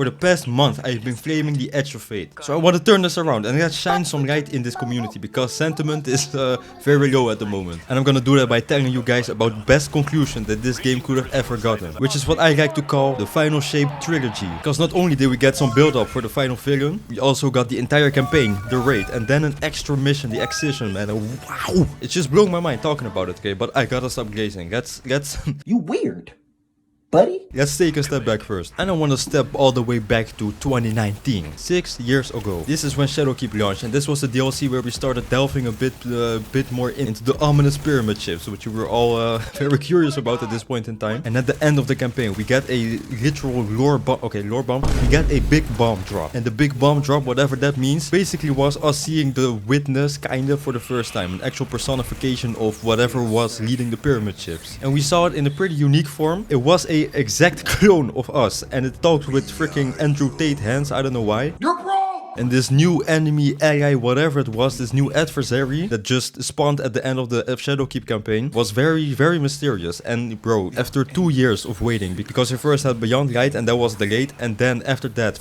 For the past month, I've been flaming the edge of fate. So I want to turn this around and let's shine some light in this community because sentiment is very low at the moment. And I'm gonna do that by telling you guys about the best conclusion that this game could have ever gotten, which is what I like to call the Final Shape trilogy. Because not only did we get some build-up for the final villain, we also got the entire campaign, the raid, and then an extra mission, the Excision, man. Wow! It's just blowing my mind talking about it, okay? But I gotta stop glazing. Let's You weird, buddy. Let's take a step back first. And I want to step all the way back to 2019, 6 years ago. This is when Shadowkeep launched, and this was the DLC where we started delving a bit more into the ominous pyramid ships, which we were all very curious about at this point in time. And at the end of the campaign, we get a literal lore bomb. We get a big bomb drop, and the big bomb drop, whatever that means, basically was us seeing the witness kinda for the first time, an actual personification of whatever was leading the pyramid ships. And we saw it in a pretty unique form. It was a exact clone of us, and it talked with freaking Andrew Tate hands. I don't know why. You're wrong. And this new enemy, ally, whatever it was, this new adversary that just spawned at the end of the Shadowkeep campaign was very, very mysterious. And bro, after 2 years of waiting, because you first had Beyond Light and that was delayed, and then after that,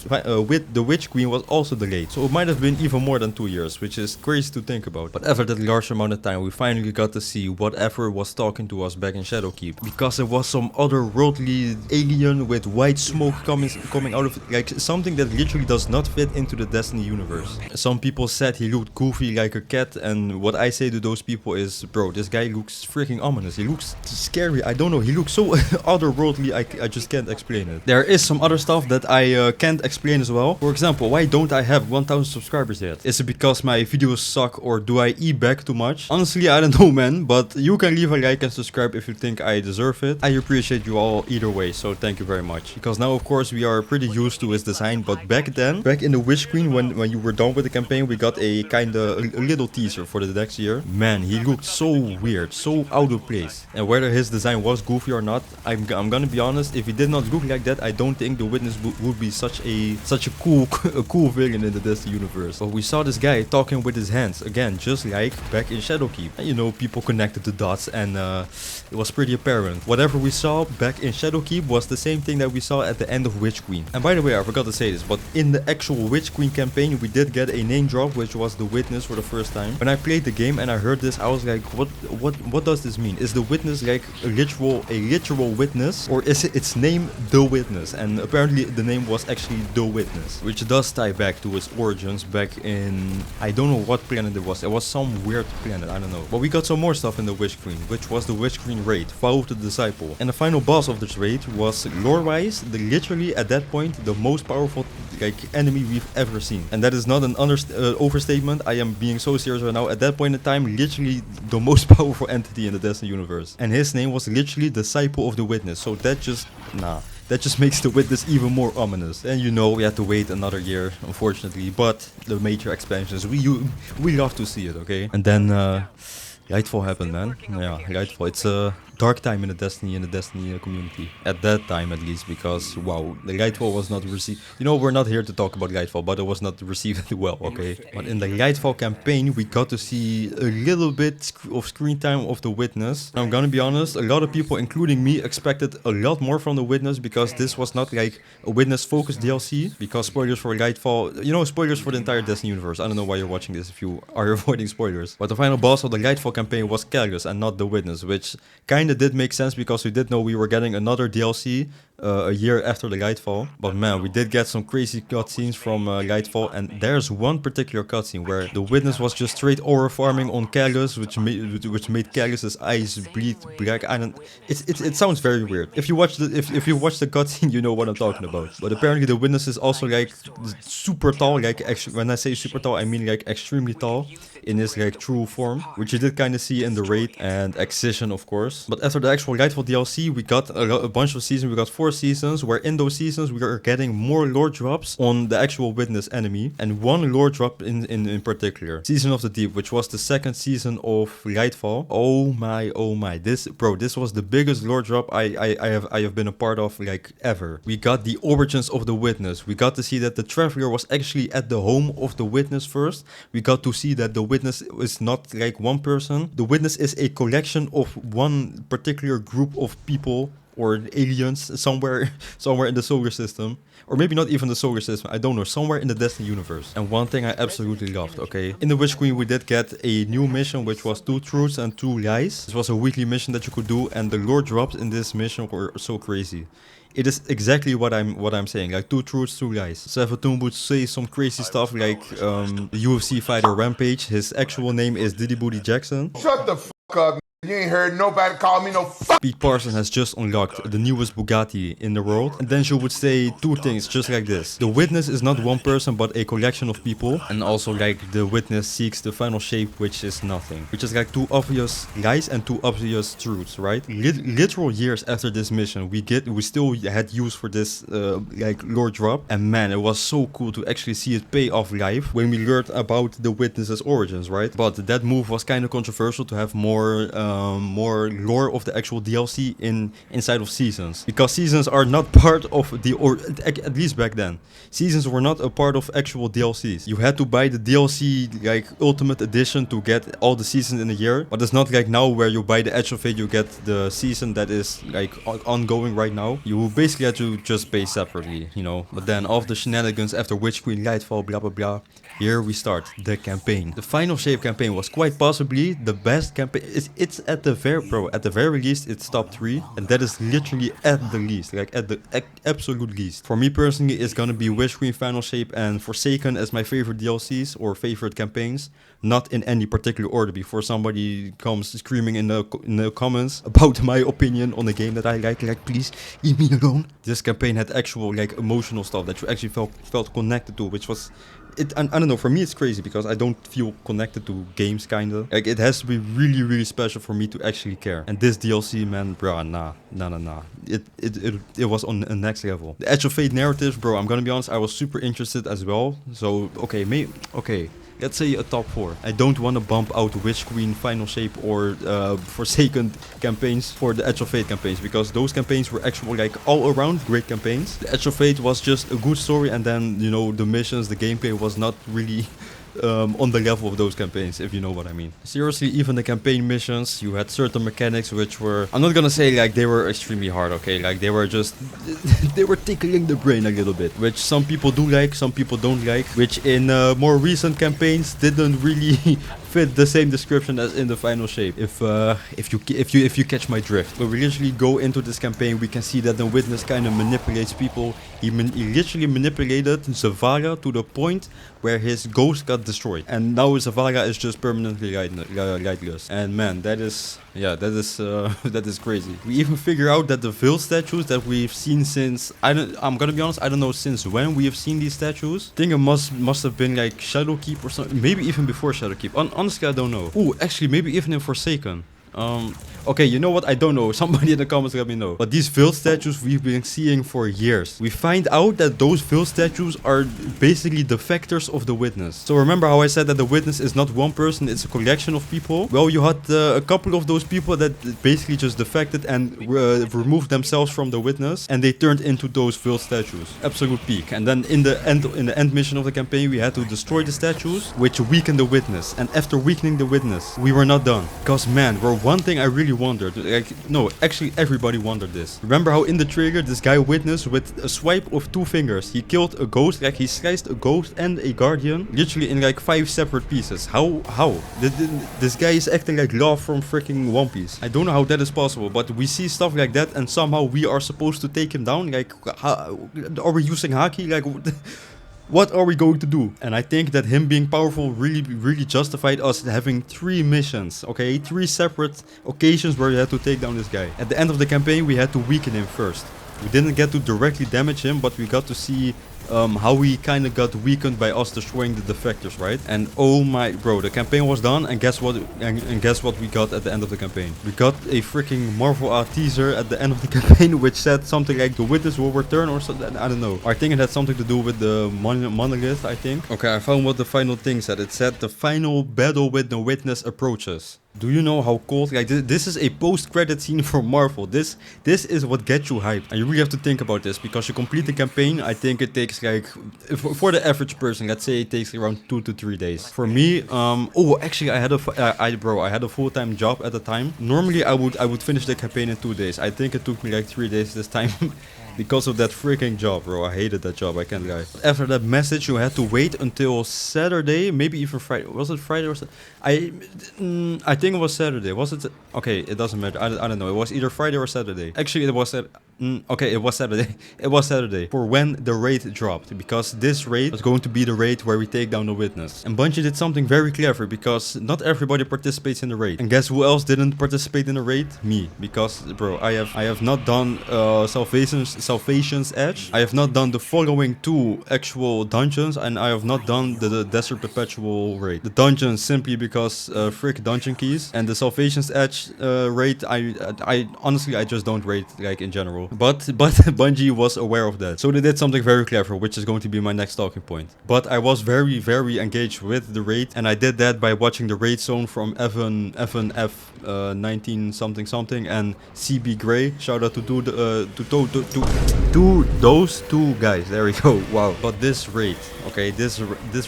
with the Witch Queen was also delayed. So it might have been even more than 2 years, which is crazy to think about. But after that large amount of time, we finally got to see whatever was talking to us back in Shadowkeep. Because it was some otherworldly alien with white smoke coming out of it, like something that literally does not fit into the Destiny universe. Some people said he looked goofy like a cat, and what I say to those people is, bro, this guy looks freaking ominous. He looks scary. I don't know. He looks so otherworldly. I just can't explain it. There is some other stuff that I can't explain as well. For example, why don't I have 1000 subscribers yet? Is it because my videos suck, or do I e-back too much? Honestly, I don't know, man, but you can leave a like and subscribe if you think I deserve it. I appreciate you all either way, so thank you very much. Because now, of course, we are pretty used to his design, but back then, back in the Witch Queen, when you were done with the campaign, we got a little teaser for the next year. Man, he looked so weird, so out of place. And whether his design was goofy or not, I'm gonna be honest, if he did not look like that, I don't think the Witness would be such a cool villain in the Destiny universe. But we saw this guy talking with his hands, again, just like back in Shadowkeep. And, you know, people connected the dots, and it was pretty apparent. Whatever we saw back in Shadowkeep was the same thing that we saw at the end of Witch Queen. And by the way, I forgot to say this, but in the actual Witch Queen campaign, we did get a name drop, which was the Witness for the first time. When I played the game and I heard this, I was like, what does this mean? Is the Witness like a literal witness, or is its name the Witness? And apparently the name was actually the Witness, which does tie back to its origins back in, I don't know what planet it was. It was some weird planet, I don't know. But we got some more stuff in the Witch Queen, which was the Witch Queen raid, Vow of the Disciple. And the final boss of this raid was, lore-wise, literally at that point the most powerful enemy we've ever seen. And that is not an overstatement. I am being so serious right now. At that point in time, literally the most powerful entity in the Destiny universe. And his name was literally Disciple of the Witness. So that just, that just makes the Witness even more ominous. And you know, we had to wait another year, unfortunately. But the major expansions, we love to see it, okay? And then Lightfall happened, man. Yeah, Lightfall. It's a dark time in the Destiny community. At that time, at least, because wow, the Lightfall was not received. You know, we're not here to talk about Lightfall, but it was not received well, okay? But in the Lightfall campaign, we got to see a little bit of screen time of the Witness. I'm gonna be honest, a lot of people, including me, expected a lot more from the Witness because this was not like a Witness-focused DLC. Because spoilers for Lightfall, you know, spoilers for the entire Destiny universe. I don't know why you're watching this if you are avoiding spoilers. But the final boss of the Lightfall campaign was Callus and not the Witness, which kinda did make sense because we did know we were getting another DLC a year after the Lightfall. But man, we did get some crazy cutscenes from Lightfall, and there's one particular cutscene where the Witness was just straight aura farming on Callus, which made Callus's eyes bleed black. It sounds very weird. If you watch the cutscene, you know what I'm talking about. But apparently the Witness is also like super tall. Like when I say super tall, I mean like extremely tall in his like true form, which you did kind of see in the raid and Excision, of course. But after the actual Lightfall DLC, we got a bunch of seasons. We got 4 seasons, where in those seasons we are getting more lore drops on the actual Witness enemy, and one lore drop in particular, Season of the Deep, which was the second season of Lightfall. Oh my, this was the biggest lore drop I have been a part of like ever. We got the origins of the Witness. We got to see that the Traveler was actually at the home of the Witness first. We got to see that the Witness is not like one person. The Witness is a collection of one particular group of people or aliens somewhere in the solar system. Or maybe not even the solar system, I don't know, somewhere in the Destiny universe. And one thing I absolutely loved, okay? In the Witch Queen we did get a new mission which was 2 truths and 2 lies. This was a weekly mission that you could do, and the lore drops in this mission were so crazy. It is exactly what I'm saying, like 2 truths, 2 lies. Savathun would say some crazy stuff like the UFC fighter Rampage, his actual name is Diddy Booty Jackson. Shut the fuck up. You ain't heard nobody call me no fuck. Pete Parsons has just unlocked the newest Bugatti in the world. And then she would say 2 things just like this. The witness is not one person but a collection of people. And also like the witness seeks the final shape, which is nothing. Which is like 2 obvious lies and 2 obvious truths, right? Literal years after this mission, we still had use for this like lore drop. And man, it was so cool to actually see it pay off live when we learned about the witness's origins, right? But that move was kind of controversial to have more lore of the actual DLC inside of seasons, because seasons are not part of at least back then. Seasons were not a part of actual DLCs. You had to buy the DLC like Ultimate Edition to get all the seasons in a year, but it's not like now where you buy the Edge of Fate, you get the season that is like ongoing right now. You basically had to just pay separately, you know. But then all of the shenanigans after Witch Queen, Lightfall, blah blah blah. Here we start the campaign. The Final Shape campaign was quite possibly the best campaign. It's at the very least it's top 3, and that is literally at the least, like at the absolute least. For me personally, it's gonna be Witch Queen, Final Shape, and Forsaken as my favorite DLCs or favorite campaigns. Not in any particular order, before somebody comes screaming in the comments about my opinion on a game that I like please leave me alone. This campaign had actual like emotional stuff that you actually felt connected to, which was I don't know, for me it's crazy because I don't feel connected to games kinda. Like it has to be really really special for me to actually care. And this DLC, man, bro, nah. It was on a next level. The Edge of Fate narratives, bro, I'm gonna be honest, I was super interested as well. So okay, let's say a top 4. I don't want to bump out Witch Queen, Final Shape, or Forsaken campaigns for the Edge of Fate campaigns, because those campaigns were actually like all around great campaigns. The Edge of Fate was just a good story, and then, you know, the missions, the gameplay was not really on the level of those campaigns, if you know what I mean. Seriously, even the campaign missions, you had certain mechanics which were, I'm not gonna say like they were extremely hard, okay, like they were just they were tickling the brain a little bit, which some people do like, some people don't like, which in more recent campaigns didn't really fit the same description as in the Final Shape, if you catch my drift. When we literally go into this campaign, we can see that the witness kind of manipulates people. He literally manipulated Zavala to the point where his ghost got destroyed, and now Zavala is just permanently lightless. And man, that is that is crazy. We even figure out that the Veil statues that we've seen since, I'm gonna be honest, I don't know since when we have seen these statues. I think it must have been like Shadowkeep or something, maybe even before Shadowkeep. Honestly, I don't know. Ooh, actually, maybe even in Forsaken. Okay, you know what? I don't know. Somebody in the comments let me know. But these Veil statues we've been seeing for years. We find out that those Veil statues are basically defectors of the witness. So remember how I said that the witness is not one person, it's a collection of people? Well, you had a couple of those people that basically just defected and removed themselves from the witness, and they turned into those Veil statues. Absolute peak. And then in the end mission of the campaign, we had to destroy the statues, which weakened the witness. And after weakening the witness, we were not done. Because man, bro, one thing I really wondered, like, no, actually everybody wondered this. Remember how in the trailer this guy witnessed with a swipe of 2 fingers, he killed a ghost, like he sliced a ghost and a guardian, literally in like 5 separate pieces. How? This guy is acting like Law from freaking One Piece. I don't know how that is possible, but we see stuff like that and somehow we are supposed to take him down. Like, are we using Haki? Like, what are we going to do? And I think that him being powerful really justified us having 3 missions, okay? 3 separate occasions where we had to take down this guy. At the end of the campaign, we had to weaken him first. We didn't get to directly damage him, but we got to see how he kind of got weakened by us destroying the defectors, right? And oh my, bro, the campaign was done, and guess what? And guess what we got at the end of the campaign? We got a freaking Marvel art teaser at the end of the campaign, which said something like the witness will return or something. I don't know. I think it had something to do with the monolith, I think. Okay, I found what the final thing said. It said the final battle with the witness approaches. Do you know how cold? Like this is a post-credit scene for Marvel. This is what gets you hyped. And you really have to think about this because you complete the campaign. I think it takes like for the average person, let's say it takes around 2 to 3 days. For me, oh actually I had a full-time job at the time. Normally I would finish the campaign in 2 days. I think it took me like 3 days this time. Because of that freaking job, bro. I hated that job, I can't lie. After that message, you had to wait until Saturday, maybe even Friday. Was it Friday or Saturday? I think it was Saturday. Was it? Okay, it doesn't matter. I don't know. It was either Friday or Saturday. Actually, it was okay, it was Saturday. It was Saturday for when the raid dropped, because this raid was going to be the raid where we take down the witness. And Bungie did something very clever because not everybody participates in the raid. And guess who else didn't participate in the raid? Me, because bro, I have not done Salvation's Edge. I have not done the following 2 actual dungeons, and I have not done the Desert Perpetual raid. The dungeons simply because frick dungeon keys, and the Salvation's Edge raid. I honestly I just don't raid like in general. But Bungie was aware of that, so they did something very clever, which is going to be my next talking point. But I was very engaged with the raid, and I did that by watching the raid zone from Evan F 19 something and CB Gray. Shout out to those 2 guys. There we go. Wow. But this raid, okay, this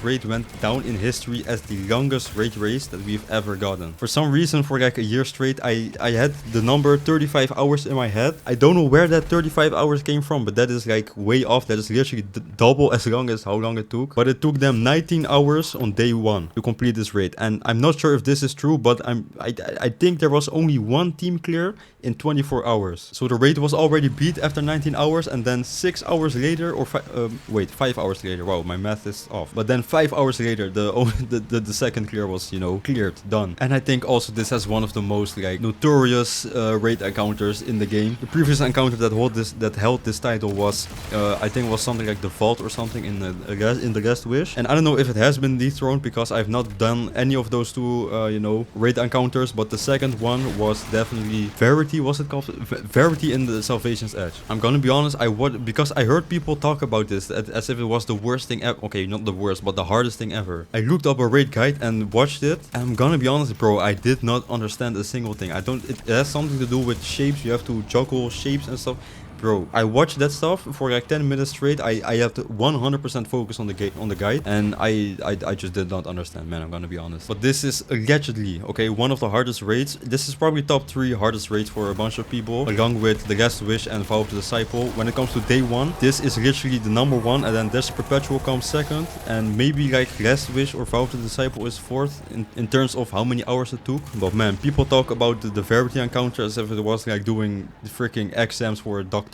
raid went down in history as the longest raid race that we've ever gotten. For some reason, for like a year straight, I had the number 35 hours in my head. I don't know where that 35 hours came from, but that is like way off. That is literally double as long as how long it took. But it took them 19 hours on day 1 to complete this raid. And I'm not sure if this is true, but I think there was only 1 team clear in 24 hours. So the raid was already beat after 19 hours, and then 6 hours later, or 5 hours later. Wow, my math is off. But then 5 hours later, the second clear was, you know, cleared, done. And I think also this has one of the most like notorious raid encounters in the game. The previous encounter that held this title was, I think, was something like the Vault or something in the Last Wish. And I don't know if it has been dethroned because I've not done any of those 2, you know, raid encounters. But the second one was definitely Verity. Was it called Verity in the Salvation's Edge? I'm gonna be honest, because I heard people talk about this as if it was the worst thing ever. Okay, not the worst, but the hardest thing ever. I looked up a raid guide and watched it, and I'm gonna be honest, bro, I did not understand a single thing. It has something to do with shapes. You have to juggle shapes and stuff. Bro, I watched that stuff for like 10 minutes straight. I have to 100% focus on the guide, and I just did not understand, man. I'm gonna be honest. But this is allegedly, okay, one of the hardest raids. This is probably top 3 hardest raids for a bunch of people, along with the Last Wish and Vow of the Disciple. When it comes to day 1, this is literally the number 1, and then Desert Perpetual comes second, and maybe like Last Wish or Vow of the Disciple is 4th in terms of how many hours it took. But man, people talk about the Verity encounter as if it was like doing the freaking exams for a doctor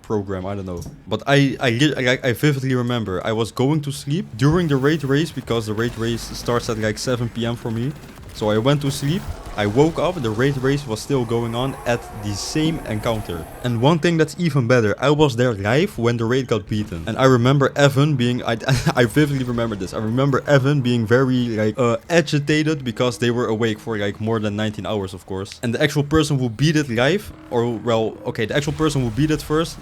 program. I don't know, but I vividly remember I was going to sleep during the raid race, because the raid race starts at like 7 p.m. for me. So I went to sleep. I woke up, the raid race was still going on at the same encounter. And one thing that's even better, I was there live when the raid got beaten. And I remember Evan being, I vividly remember this. I remember Evan being very like agitated because they were awake for like more than 19 hours, of course. And the actual person who beat it live, or well, okay, the actual person who beat it first,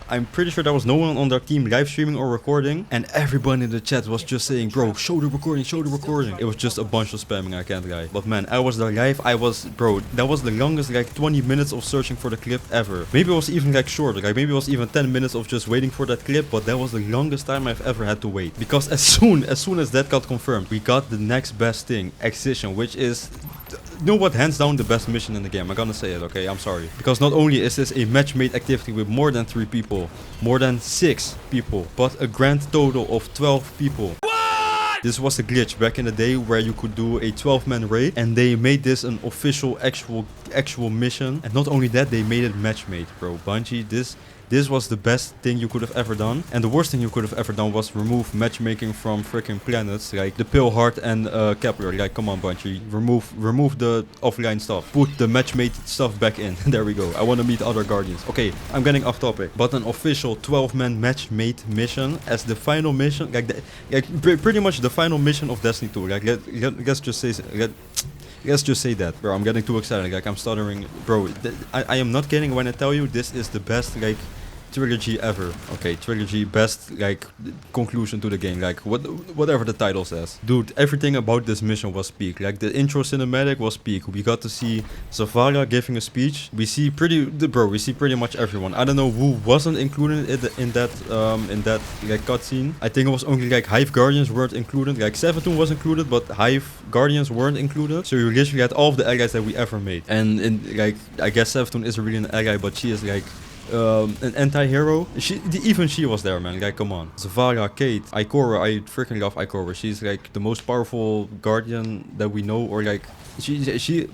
I'm pretty sure there was no one on their team live streaming or recording. And everyone in the chat was just saying, bro, show the recording, show the recording. It was just a bunch of spamming, I can't lie. But man, I was there live. Bro, that was the longest like 20 minutes of searching for the clip ever. Maybe it was even like shorter, like maybe it was even 10 minutes of just waiting for that clip, but that was the longest time I've ever had to wait. Because as soon as that got confirmed, we got the next best thing, Excision, which is, you know what, hands down the best mission in the game. I'm gonna say it, okay? I'm sorry. Because not only is this a match-made activity with more than 3 people, more than 6 people, but a grand total of 12 people. This was a glitch back in the day where you could do a 12-man raid, and they made this an official actual mission. And not only that, they made it match-made, bro. Bungie, this was the best thing you could have ever done. And the worst thing you could have ever done was remove matchmaking from freaking planets like the Pale Heart and Kepler. Like, come on, Bungie. Remove the offline stuff. Put the matchmade stuff back in. There we go. I want to meet other Guardians. Okay, I'm getting off topic. But an official 12-man match-made mission as the final mission. Pretty much the final mission of Destiny 2. Like, let's just say... Let's just say that, bro. I'm getting too excited. Like, I'm stuttering, bro. I am not kidding when I tell you this is the best like trilogy ever. Okay, trilogy, best, like, conclusion to the game. Like, whatever the title says. Dude, everything about this mission was peak. Like, the intro cinematic was peak. We got to see Zavala giving a speech. We see pretty much everyone. I don't know who wasn't included in that like cutscene. I think it was only like Hive Guardians weren't included. Like 17 was included, but Hive Guardians weren't included. So you literally had all of the allies that we ever made. And like, I guess 17 isn't really an ally, but she is like an anti-hero. Even she was there, man. Like, come on. Zavala, Kate, Ikora. I freaking love Ikora. She's like the most powerful guardian that we know, or like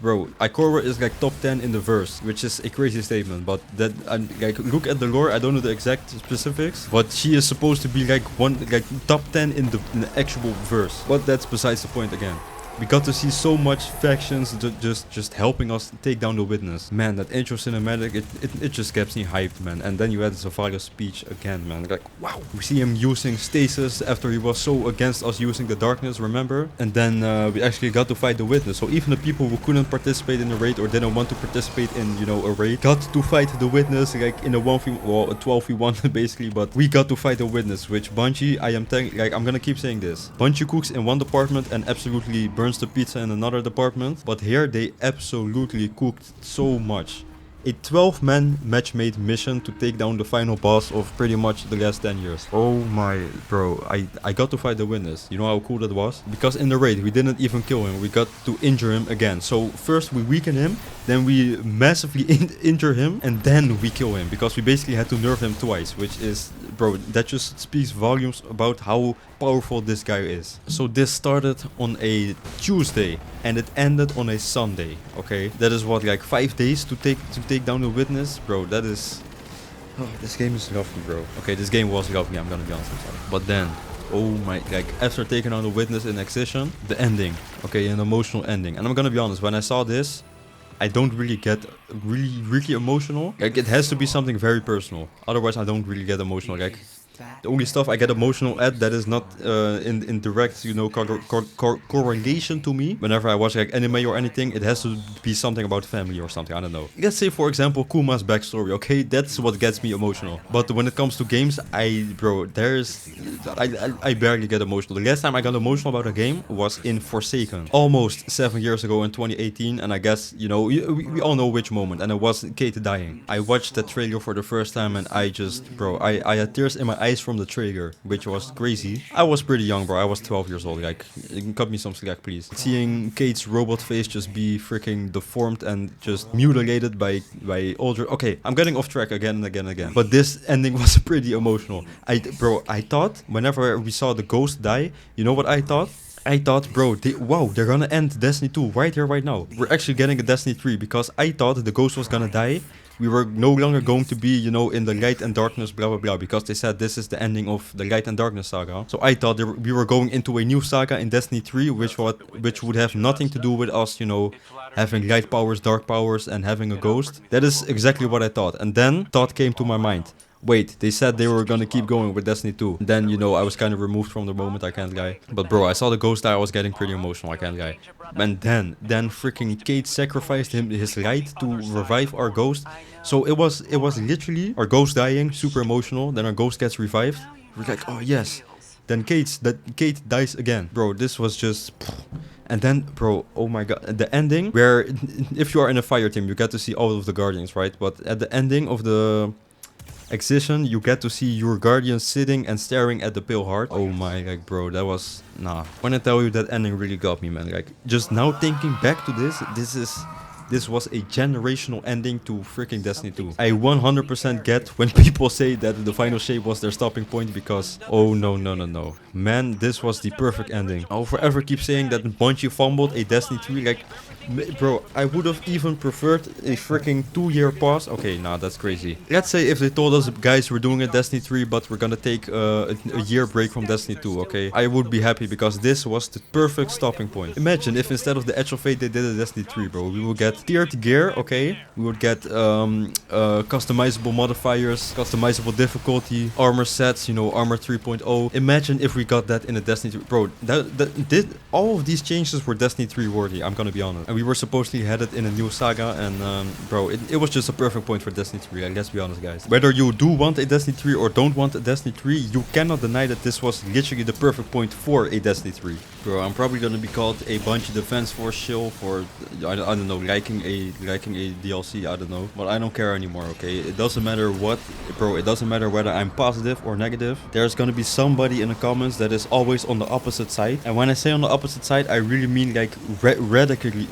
bro, Ikora is like top 10 in the verse, which is a crazy statement, but that, like, look at the lore. I don't know the exact specifics, but she is supposed to be like top 10 in the actual verse. But that's besides the point again. We got to see so much factions just helping us take down the witness. Man, that intro cinematic, it just gets me hyped, man. And then you had Zavala's speech again, man. Like, wow. We see him using stasis after he was so against us using the darkness, remember? And then we actually got to fight the witness. So even the people who couldn't participate in the raid or didn't want to participate in, you know, a raid, got to fight the witness, like in a 12v1 basically. But we got to fight the witness, which Bungie, I'm gonna keep saying this. Bungie cooks in one department and absolutely burns the pizza in another department, but here they absolutely cooked so much. A 12-man match-made mission to take down the final boss of pretty much the last 10 years. Oh my, bro, I got to fight the witness. You know how cool that was? Because in the raid, we didn't even kill him. We got to injure him again. So first we weaken him, then we massively injure him, and then we kill him. Because we basically had to nerf him twice, which is, bro, that just speaks volumes about how powerful this guy is. So this started on a Tuesday and it ended on a Sunday. Okay, that is what, like 5 days to take down the witness, bro. That is, oh, this game is lovely, bro. Okay, this game was lovely, I'm gonna be honest. But then, oh my, like after taking down the witness in Excision, the ending, okay, an emotional ending. And I'm gonna be honest, when I saw this, I don't really get really emotional. Like, it has to be something very personal, otherwise I don't really get emotional. Like, the only stuff I get emotional at that is not in direct, you know, correlation to me. Whenever I watch like anime or anything, it has to be something about family or something, I don't know. Let's say, for example, Kuma's backstory, okay? That's what gets me emotional. But when it comes to games, I barely get emotional. The last time I got emotional about a game was in Forsaken. Almost 7 years ago in 2018, and I guess, you know, we all know which moment, and it was Kate dying. I watched that trailer for the first time and I just, bro, I had tears in my eyes from the trailer, which was crazy. I was pretty young, bro. I was 12 years old. Like, you can cut me some slack, please. Seeing Kate's robot face just be freaking deformed and just mutilated by older. Okay, I'm getting off track again and again and again. But this ending was pretty emotional. I thought whenever we saw the ghost die, you know what I thought? I thought, bro, they're gonna end Destiny 2 right here, right now. We're actually getting a Destiny 3 because I thought the ghost was gonna die. We were no longer going to be, you know, in the light and darkness, blah, blah, blah, because they said this is the ending of the light and darkness saga. So I thought we were going into a new saga in Destiny 3, which would have nothing to do with us, you know, having light powers, dark powers, and having a ghost. That is exactly what I thought. And then thought came to my mind. Wait, they said they were gonna keep going with Destiny 2. Then, you know, I was kind of removed from the moment, I can't lie. But bro, I saw the ghost die, I was getting pretty emotional, I can't lie. And then freaking Kate sacrificed his light to revive our ghost. So it was literally our ghost dying, super emotional. Then our ghost gets revived. We're like, oh yes. Then Kate dies again. Bro, this was just... And then, bro, oh my god, the ending where if you are in a fire team, you get to see all of the guardians, right? But at the ending of the Excision, you get to see your guardian sitting and staring at the pale heart. Oh my, like, bro, that was, nah. When I tell you, that ending really got me, man. Like, just now thinking back to this was a generational ending to freaking Destiny 2. I 100% get when people say that the final shape was their stopping point because, oh no. Man, this was the perfect ending. I'll forever keep saying that Bungie fumbled a Destiny 3. Like, bro, I would have even preferred a freaking 2-year pause. Okay, nah, that's crazy. Let's say if they told us, guys, we're doing a Destiny 3, but we're gonna take a year break from Destiny 2, okay? I would be happy because this was the perfect stopping point. Imagine if instead of the Edge of Fate they did a Destiny 3, bro. We will get get tiered gear, okay? We would get customizable modifiers, customizable difficulty, armor sets, you know, armor 3.0. Imagine if we got that in a Destiny 3. Bro, all of these changes were Destiny 3 worthy, I'm gonna be honest. And we were supposedly headed in a new saga, and bro, it was just a perfect point for Destiny 3, like, let's be honest, guys. Whether you do want a Destiny 3 or don't want a Destiny 3, you cannot deny that this was literally the perfect point for a Destiny 3. Bro, I'm probably gonna be called a Bungie Defense Force shill for, I don't know, liking a DLC, I don't know. But I don't care anymore, okay? It doesn't matter what, bro, it doesn't matter whether I'm positive or negative. There's gonna be somebody in the comments that is always on the opposite side. And when I say on the opposite side, I really mean like radically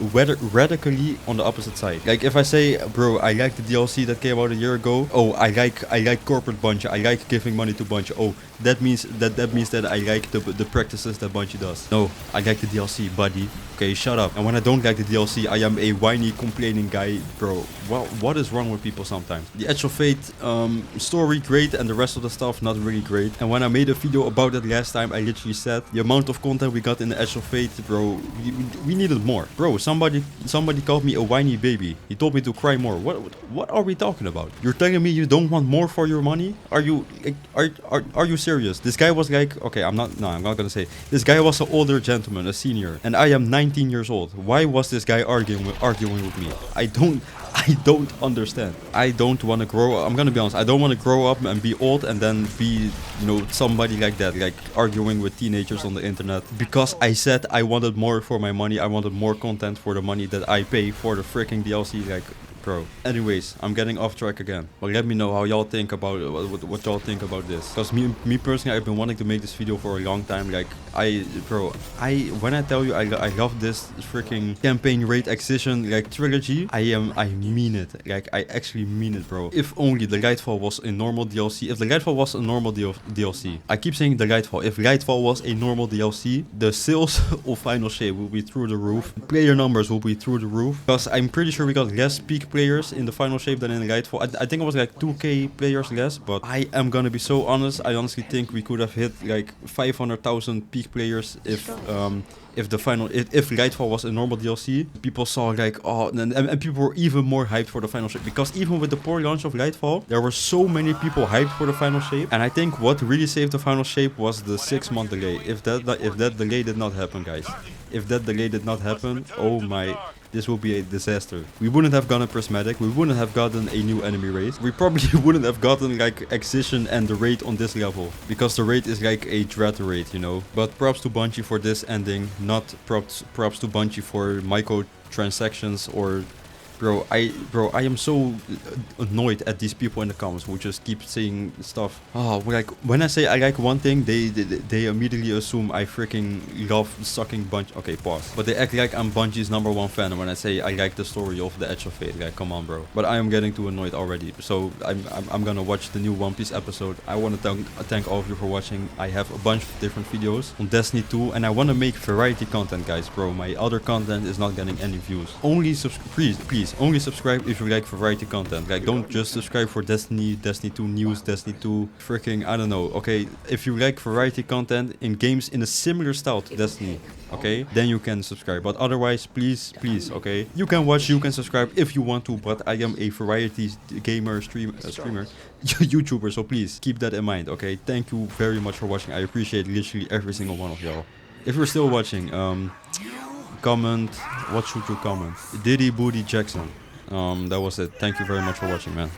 on the opposite side. Like if I say, bro, I like the DLC that came out a year ago. Oh, I like corporate Bungie. I like giving money to Bungie. Oh, that means that I like the practices that Bungie does. No, I like the DLC, buddy. Okay, shut up. And when I don't like the DLC, I am a whiny, complaining guy. Bro, well, what is wrong with people sometimes? The Edge of Fate story, great, and the rest of the stuff, not really great. And when I made a video about it last time, I literally said the amount of content we got in the Edge of Fate, bro, we needed more. Bro, somebody called me a whiny baby. He told me to cry more. What are we talking about? You're telling me you don't want more for your money? Are you serious? This guy was like, okay, I'm not gonna say. This guy was an older gentleman, a senior, and I am 19 years old. Why was this guy arguing with me? I don't understand. I don't want to grow up. I'm gonna be honest. I don't want to grow up and be old and then be, you know, somebody like that, like arguing with teenagers on the internet because I said I wanted more for my money. I wanted more content for the money that I pay for the freaking DLC. Like, bro. Anyways, I'm getting off track again. But let me know how y'all think about it, what y'all think about this. Because me personally, I've been wanting to make this video for a long time. Like, when I tell you I love this freaking campaign raid Excision like trilogy, I mean it. Like, I actually mean it, bro. If only the Lightfall was a normal DLC. If the Lightfall was a normal DLC. I keep saying the Lightfall. If Lightfall was a normal DLC, the sales of Final Shape will be through the roof. Player numbers will be through the roof. Because I'm pretty sure we got less peak players in the Final Shape than in Lightfall. I think it was like 2k players less, but I am gonna be so honest. I honestly think we could have hit like 500,000 peak players if Lightfall was a normal DLC. People saw like, oh, and people were even more hyped for the Final Shape, because even with the poor launch of Lightfall, there were so many people hyped for the Final Shape. And I think what really saved the Final Shape was the 6-month delay. If that delay did not happen, guys, if that delay did not happen, oh my, this will be a disaster. We wouldn't have gotten Prismatic. We wouldn't have gotten a new enemy race. We probably wouldn't have gotten like Excision and the raid on this level, because the raid is like a dread raid, you know. But props to Bungie for this ending. Not props to Bungie for microtransactions or... Bro, I am so annoyed at these people in the comments who just keep saying stuff. Oh, like when I say I like one thing, they immediately assume I freaking love sucking Bungie. Okay, pause. But they act like I'm Bungie's #1 fan when I say I like the story of the Edge of Fate. Like, come on, bro. But I am getting too annoyed already. So I'm gonna watch the new One Piece episode. I want to thank all of you for watching. I have a bunch of different videos on Destiny 2, and I want to make variety content, guys, bro. My other content is not getting any views. Only please, only subscribe if you like variety content. Like, don't just subscribe for Destiny 2 news, Destiny 2 freaking, I don't know. Okay, if you like variety content in games in a similar style to Destiny, okay, then you can subscribe. But otherwise, please, okay, you can watch, you can subscribe if you want to, but I am a variety gamer, streamer, YouTuber, so please keep that in mind, okay? Thank you very much for watching. I appreciate literally every single one of y'all. If you're still watching, comment, what should you comment? Diddy Booty Jackson. That was it. Thank you very much for watching, man.